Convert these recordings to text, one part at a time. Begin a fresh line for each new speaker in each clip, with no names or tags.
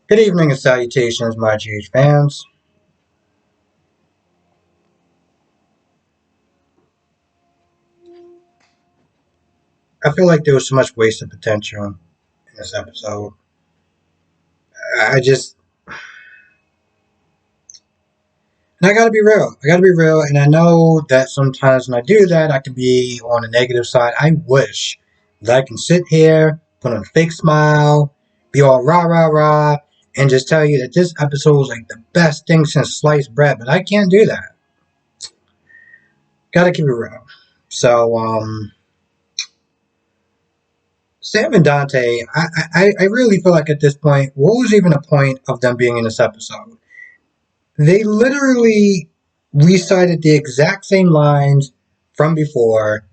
Good evening and salutations, my GH fans. I feel like there was so much wasted potential in this episode. I just, and I gotta be real. I gotta be real, and I know that sometimes when I do that, I can be on the negative side. I wish that I can sit here, put on a fake smile, be all rah rah rah, and just tell you that this episode was like the best thing since sliced bread, but I can't do that. Gotta keep it real. So, Sam and Dante, I really feel like at this point, what was even the point of them being in this episode? They literally recited the exact same lines from before.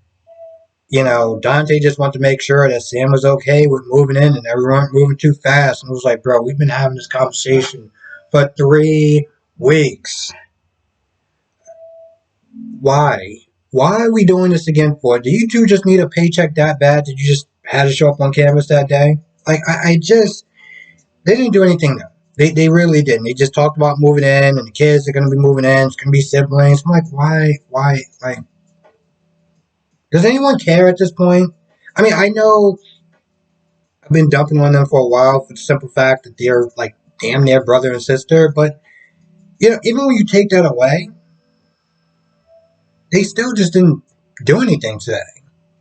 Dante just wanted to make sure that Sam was okay with moving in and everyone moving too fast. And it was like, bro, we've been having this conversation for 3 weeks. Why? Why are we doing this again for? Do you two just need a paycheck that bad? Did you just have to show up on canvas that day? Like, I just they didn't do anything though. They really didn't. They just talked about moving in and the kids are gonna be moving in. It's gonna be siblings. I'm like, why? Why? Like, does anyone care at this point? I mean, I know I've been dumping on them for a while for the simple fact that they're like damn near brother and sister. But even when you take that away, they still just didn't do anything today.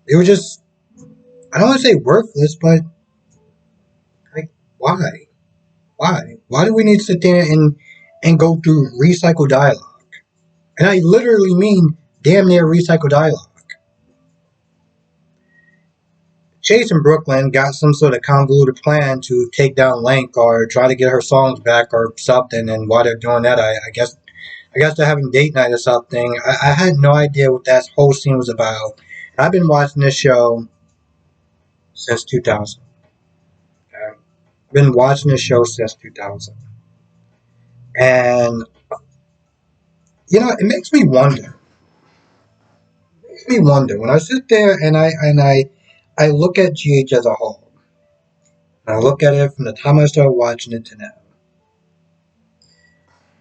They were just I don't want to say worthless, but like, why? Why? Why do we need to sit there and go through recycled dialogue? And I literally mean damn near recycled dialogue. Chase and Brooklyn got some sort of convoluted plan to take down Link or try to get her songs back or something. And while they're doing that, I guess they're having date night or something. I had no idea what that whole scene was about. I've been watching this show since 2000. Okay? I've been watching this show since 2000, and it makes me wonder. It makes me wonder when I sit there and I look at GH as a whole. And I look at it from the time I started watching it to now.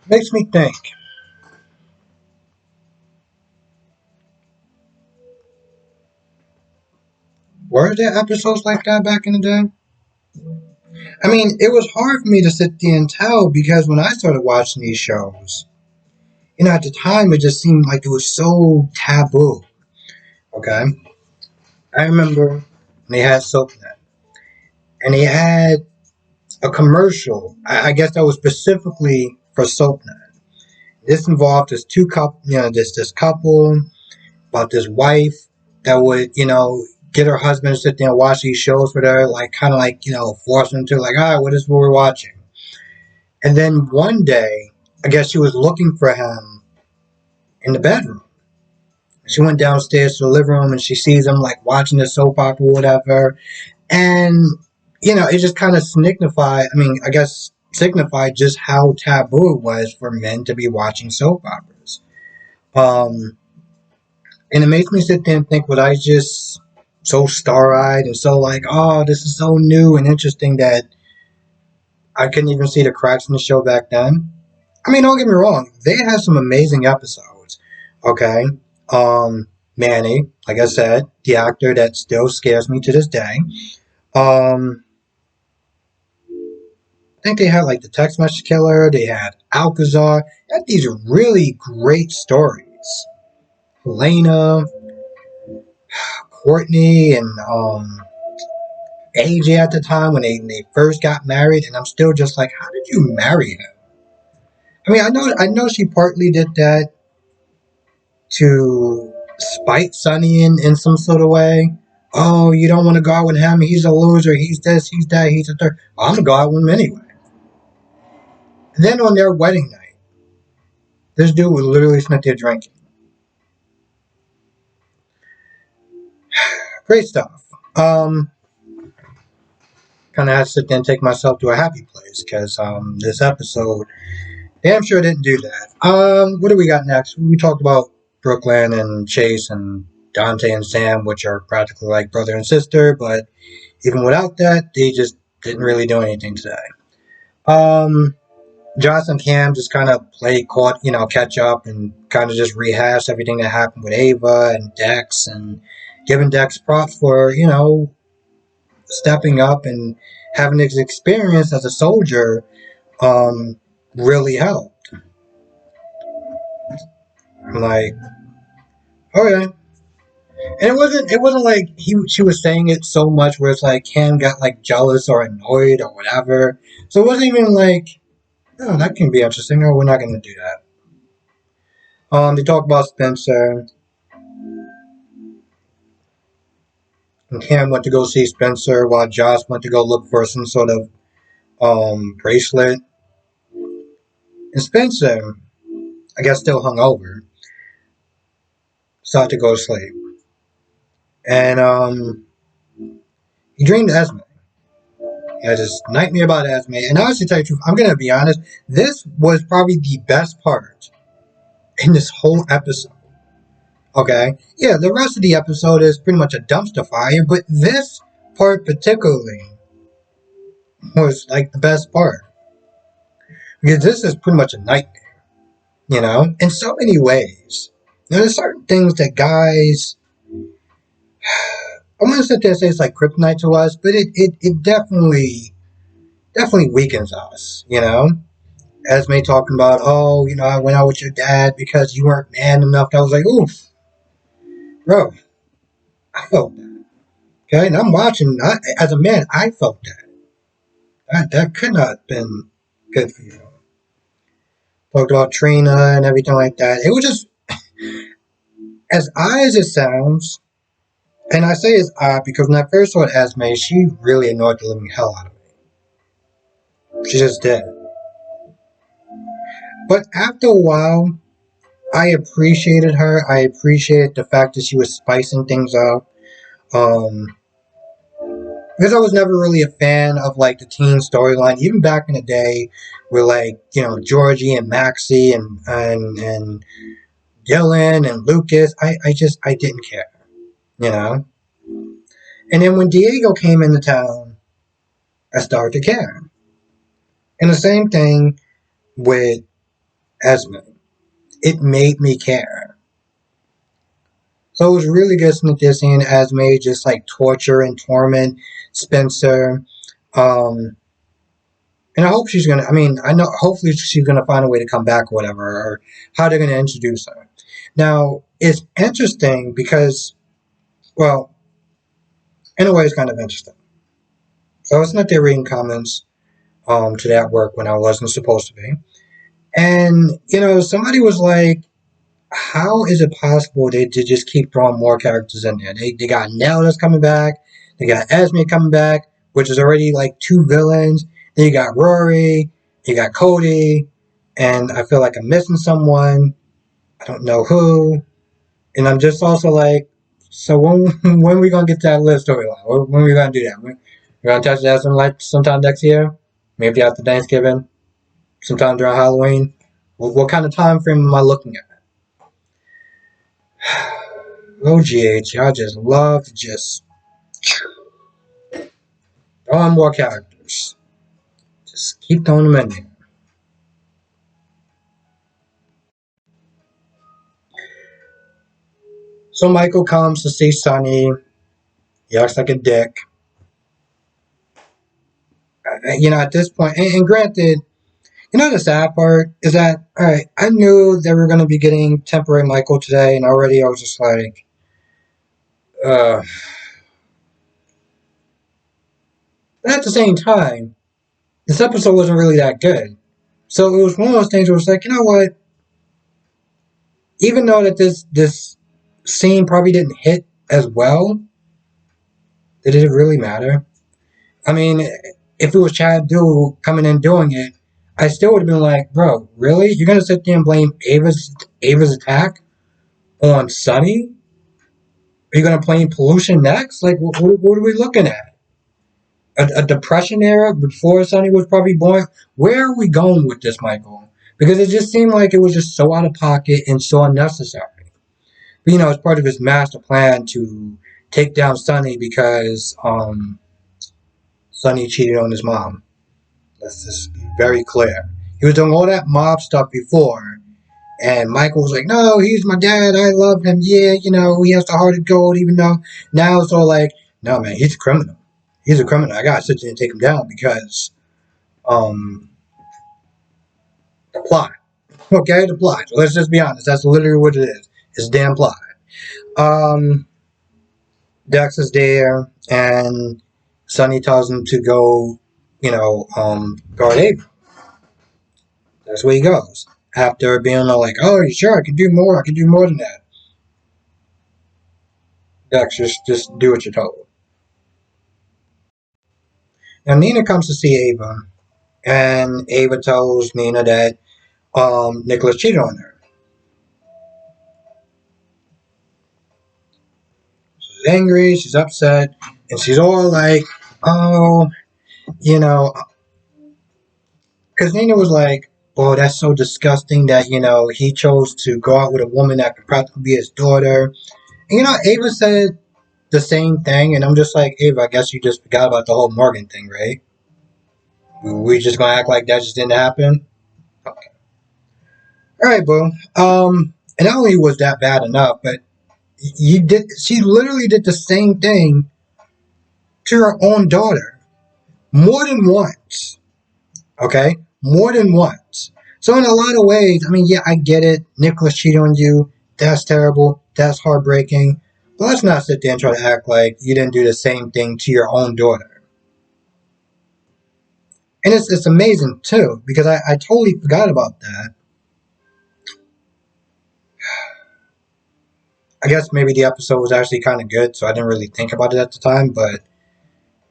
It makes me think. Were there episodes like that back in the day? I mean, it was hard for me to sit there and tell because when I started watching these shows, at the time it just seemed like it was so taboo. Okay? I remember when they had SoapNet and they had a commercial, I guess that was specifically for SoapNet. This involved this two couple, this couple about this wife that would, get her husband to sit there and watch these shows with her, like kind of like, force him to like, all right, what is what we're watching? And then one day, I guess she was looking for him in the bedroom. She went downstairs to the living room and she sees him like watching the soap opera or whatever. And, it just kind of signified just how taboo it was for men to be watching soap operas. Um, and it makes me sit there and think, was I just so star-eyed and so like, oh, this is so new and interesting that I couldn't even see the cracks in the show back then? I mean, don't get me wrong, they had some amazing episodes. Okay, Manny, like I said, the actor that still scares me to this day. Um, I think they had like the text message killer. They had Alcazar. They had these really great stories. Helena, Courtney, and AJ at the time when they first got married, and I'm still just like, how did you marry him? I mean, I know she partly did that to spite Sonny in some sort of way. Oh, you don't want to go out with him. He's a loser. He's this. He's that. He's a third. Well, I'm gonna go out with him anyway. And then on their wedding night, this dude was literally sitting there drinking. Great stuff. Kind of had to sit there and take myself to a happy place because this episode damn sure didn't do that. What do we got next? We talked about Brooklyn and Chase and Dante and Sam, which are practically like brother and sister, but even without that, they just didn't really do anything today. Um, Joss and Cam just kind of play catch up and kind of just rehash everything that happened with Ava and Dex and giving Dex props for, stepping up and having his experience as a soldier really helped. I'm like, okay. And it wasn't like she was saying it so much where it's like Cam got like jealous or annoyed or whatever. So it wasn't even like, oh, that can be interesting. No, we're not gonna do that. They talk about Spencer. And Cam went to go see Spencer while Joss went to go look for some sort of bracelet. And Spencer, I guess still hungover, started to go to sleep. And he dreamed Esme. He had this nightmare about Esme. And honestly, to tell you the truth, I'm gonna be honest, this was probably the best part in this whole episode. Okay? Yeah, the rest of the episode is pretty much a dumpster fire, but this part particularly was like the best part. Because this is pretty much a nightmare, in so many ways. There's certain things that guys, I'm gonna sit there and say it's like kryptonite to us, but it definitely weakens us. Esme talking about, oh, I went out with your dad because you weren't man enough. I was like, oof, bro, I felt that. Okay, and I'm watching. As a man, I felt that. That could not have been good for you. Talked about Trina and everything like that. It was just as odd as it sounds. And I say it's odd because when I first saw Esme, she really annoyed the living hell out of me. She just did. But after a while, I appreciated her. I appreciated the fact that she was spicing things up. Um, because I was never really a fan of like the teen storyline, even back in the day, with like Georgie and Maxie and Dylan and Lucas. I didn't care, you know. And then when Diego came into town, I started to care. And the same thing with Esme. It made me care. So it was really good seeing Esme just like torture and torment Spencer. And I hope she's gonna. I mean, I know. Hopefully, she's gonna find a way to come back or whatever, or how they're gonna introduce her. Now, it's interesting because, well, in a way, it's kind of interesting. So I was not there reading comments today at work when I wasn't supposed to be, and somebody was like, how is it possible to just keep throwing more characters in there? They got Nell that's coming back. They got Esme coming back, which is already like two villains. Then you got Rory. You got Cody. And I feel like I'm missing someone. I don't know who. And I'm just also like, so when are we going to get to that list storyline? When are we going to do that? We're going to touch that sometime next year? Maybe after Thanksgiving? Sometime during Halloween? What kind of time frame am I looking at? OGH, I just love to just throw on more characters. Just keep throwing them in there. So Michael comes to see Sonny. He acts like a dick. At this point, and granted, the sad part is that, alright, I knew they were going to be getting temporary Michael today, and already I was just like, uh. But at the same time, this episode wasn't really that good. So it was one of those things where it's like, you know what? Even though that this scene probably didn't hit as well, did it really matter? I mean, if it was Chad Duell coming in doing it, I still would have been like, bro, really? You're gonna sit there and blame Ava's attack on Sunny? Are you gonna blame pollution next? Like, what are we looking at? A depression era before Sunny was probably born? Where are we going with this, Michael? Because it just seemed like it was just so out of pocket and so unnecessary. But it's part of his master plan to take down Sunny because Sunny cheated on his mom. Let's just be very clear. He was doing all that mob stuff before, and Michael was like, "No, he's my dad. I love him. Yeah, he has the heart of gold." Even though now it's all like, "No, man, he's a criminal. He's a criminal. I gotta sit there and take him down because um the plot." Okay, the plot. So let's just be honest. That's literally what it is. It's a damn plot. Um, Dex is there, and Sonny tells him to go, guard Avery. That's where he goes. After being all like, "Oh, you sure? I can do more. I can do more than that." Dex, just do what you're told. Now Nina comes to see Ava, and Ava tells Nina that Nicholas cheated on her. She's angry. She's upset, and she's all like, "Oh, you know," because Nina was like, "Oh, that's so disgusting that he chose to go out with a woman that could practically be his daughter." And Ava said the same thing, and I'm just like, "Ava, I guess you just forgot about the whole Morgan thing, right? We just gonna act like that just didn't happen." Okay. All right, boo. And not only was that bad enough, but she literally did the same thing to her own daughter more than once. Okay, more than once. So in a lot of ways, I mean, yeah, I get it. Nicholas cheated on you. That's terrible. That's heartbreaking. But let's not sit there and try to act like you didn't do the same thing to your own daughter. And it's amazing too, because I totally forgot about that. I guess maybe the episode was actually kind of good, so I didn't really think about it at the time. But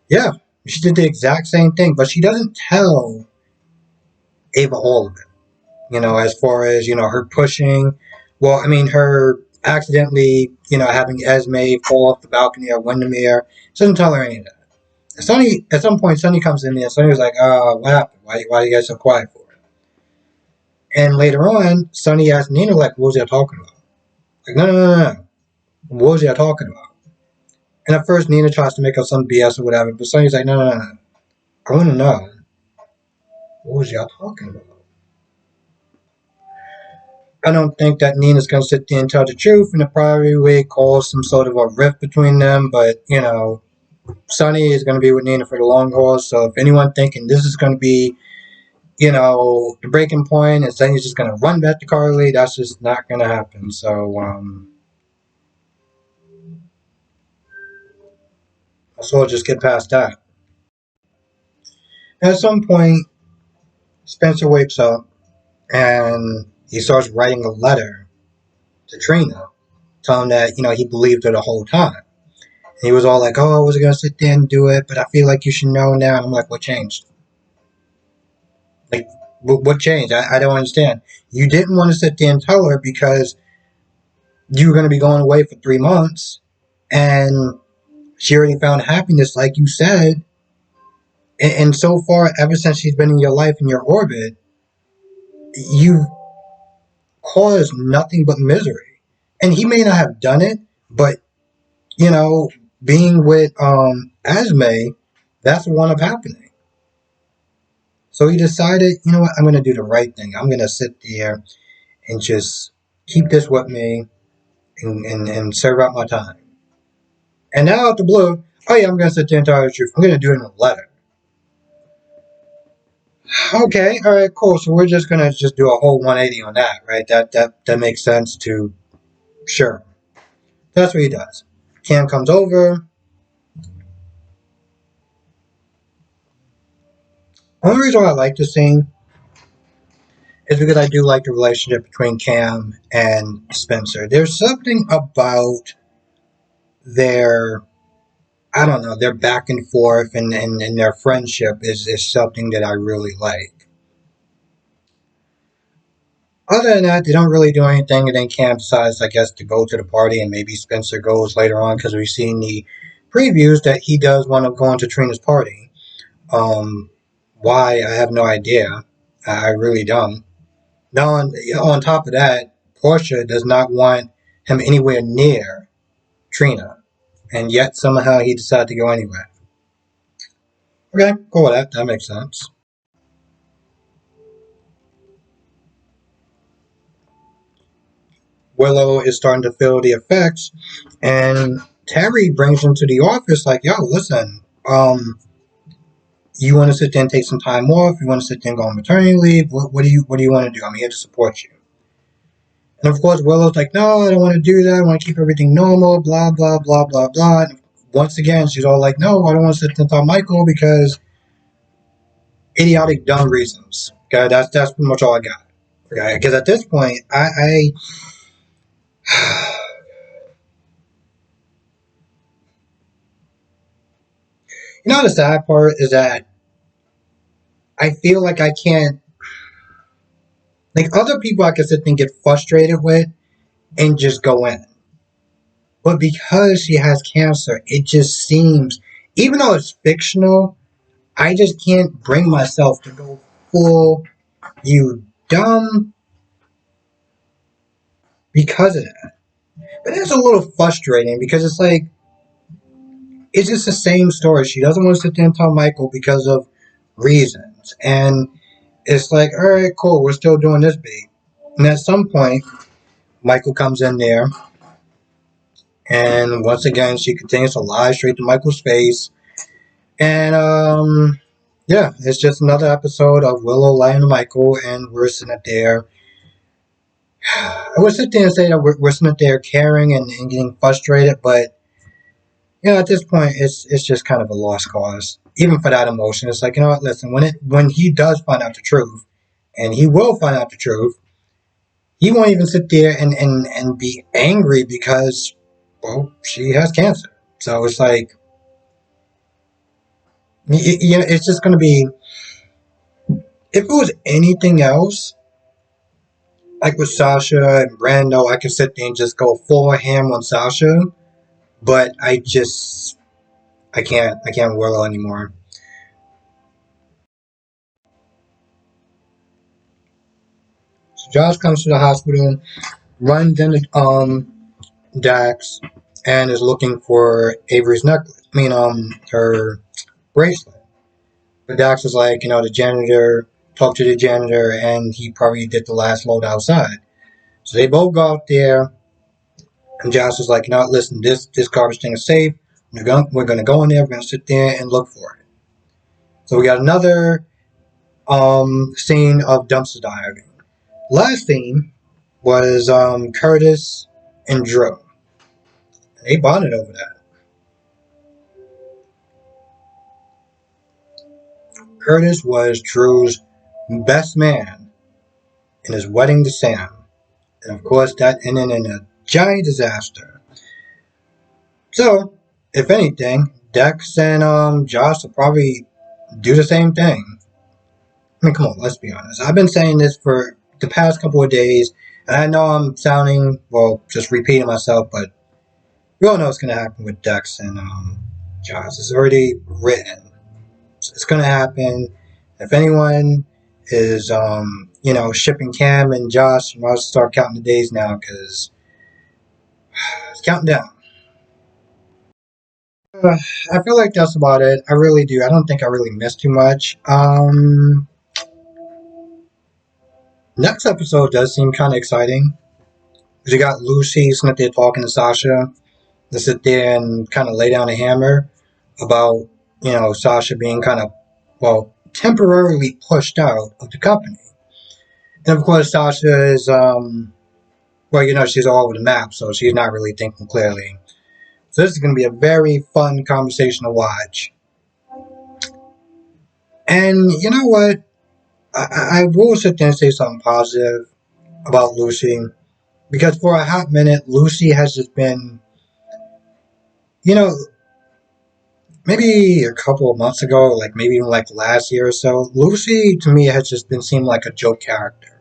yeah, she did the exact same thing, but she doesn't tell Ava all of it. As far as her pushing. Well, I mean, her accidentally, having Esme fall off the balcony at Windermere. She doesn't tell her any of that. And Sonny, at some point, Sonny comes in there. Sonny was like, what happened? Why are you guys so quiet for it? And later on, Sonny asked Nina, like, what was y'all talking about? Like, no. What was y'all talking about? And at first, Nina tries to make up some BS or whatever, but Sonny's like, no. I want to know, what was y'all talking about? I don't think that Nina's going to sit there and tell the truth, and it probably will cause some sort of a rift between them. But, Sonny is going to be with Nina for the long haul. So if anyone thinking this is going to be, the breaking point and Sonny's just going to run back to Carly, that's just not going to happen. So, let's all just get past that. At some point, Spencer wakes up and he starts writing a letter to Trina, telling that, he believed her the whole time. And he was all like, "Oh, I was going to sit there and do it, but I feel like you should know now." And I'm like, what changed? Like, what changed? I don't understand. You didn't want to sit there and tell her because you were going to be going away for 3 months, and she already found happiness, like you said. And so far, ever since she's been in your life, in your orbit, you've caused nothing but misery. And he may not have done it, but being with Esme, that's what wound up happening. So he decided, you know what, I'm going to do the right thing. I'm going to sit there and just keep this with me and serve out my time. And now out the blue, oh yeah, I'm going to sit there and tell the truth. I'm going to do it in a letter. Okay, all right, cool. So we're just going to just do a whole 180 on that, right? That makes sense to, sure. That's what he does. Cam comes over. The only reason why I like this scene is because I do like the relationship between Cam and Spencer. There's something about their, I don't know, their back and forth and their friendship is something that I really like. Other than that, they don't really do anything, and then Cam decides, I guess, to go to the party, and maybe Spencer goes later on because we've seen the previews that he does want to go into Trina's party. Why, I have no idea. I really don't. Now, on top of that, Portia does not want him anywhere near Trina, and yet somehow he decided to go anyway. Okay, cool with that. That makes sense. Willow is starting to feel the effects, and Terry brings him to the office like, "Yo, listen, you want to sit there and take some time off? You want to sit there and go on maternity leave? What do you want to do? I'm here to support you." And of course, Willow's like, "No, I don't want to do that. I want to keep everything normal. Blah blah blah blah blah." And once again, she's all like, "No, I don't want to sit there and tell Michael because idiotic, dumb reasons." Okay, that's pretty much all I got. Okay, because at this point, I you know, the sad part is that I feel like I can't, like other people I can sit and get frustrated with and just go in. But because she has cancer, it just seems, even though it's fictional, I just can't bring myself to go full, you dumb, because of that. But it's a little frustrating because it's like, it's just the same story. She doesn't want to sit there and tell Michael because of reasons. And it's like, all right, cool, we're still doing this beat. And at some point, Michael comes in there, and once again, she continues to lie straight to Michael's face. And, yeah, it's just another episode of Willow lying to Michael, and we're sitting there. I would sit there and say that we're sitting there caring and getting frustrated, but you know, at this point, it's just kind of a lost cause. Even for that emotion, it's like, you know what? Listen, when he does find out the truth, and he will find out the truth, he won't even sit there and be angry because, well, she has cancer. So it's like, you know, it's just going to be, if it was anything else, like with Sasha and Brando, I could sit there and just go full ham on Sasha, but I can't Willow anymore. So Josh comes to the hospital, runs into Dax, and is looking for Avery's necklace. I mean, her bracelet. But Dax is like, you know, the janitor talked to the janitor, and he probably did the last load outside. So they both go out there, and Josh is like, you know, listen, this garbage thing is safe. We're gonna go in there. We're gonna sit there and look for it. So we got another scene of dumpster diving. Last scene was Curtis and Drew. They bonded over that. Curtis was Drew's best man in his wedding to Sam. And of course, that ended in a giant disaster. So, if anything, Dex and Josh will probably do the same thing. I mean, come on, let's be honest. I've been saying this for the past couple of days, and I know I'm sounding, well, just repeating myself, but we all know what's going to happen with Dex and Josh. It's already written. So it's going to happen. If anyone is, you know, shipping Cam and Josh, you must start counting the days now because it's counting down. I feel like that's about it. I really do. I don't think I really missed too much. Next episode does seem kind of exciting. Because you got Lucy sitting there talking to Sasha to sit there and kind of lay down a hammer about, you know, Sasha being kind of, well, temporarily pushed out of the company. And of course, Sasha is, well, you know, she's all over the map, so she's not really thinking clearly. So this is going to be a very fun conversation to watch. And you know what? I will sit there and say something positive about Lucy. Because for a hot minute, Lucy has just been, you know, maybe a couple of months ago, like maybe even like last year or so, Lucy to me has just been seeming like a joke character.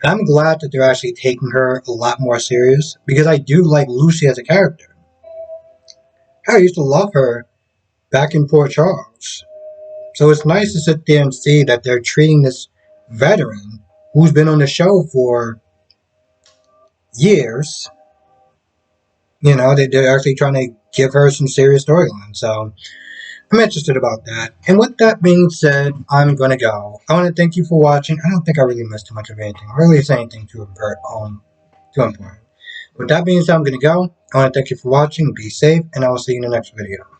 And I'm glad that they're actually taking her a lot more serious because I do like Lucy as a character. I used to love her back in Port Charles. So it's nice to sit there and see that they're treating this veteran who's been on the show for years. You know, they're actually trying to give her some serious storyline. So I'm interested about that. And with that being said, I'm going to go. I want to thank you for watching. I don't think I really missed too much of anything. I really say anything too important. With that being said, I'm going to go. I want to thank you for watching. Be safe, and I will see you in the next video.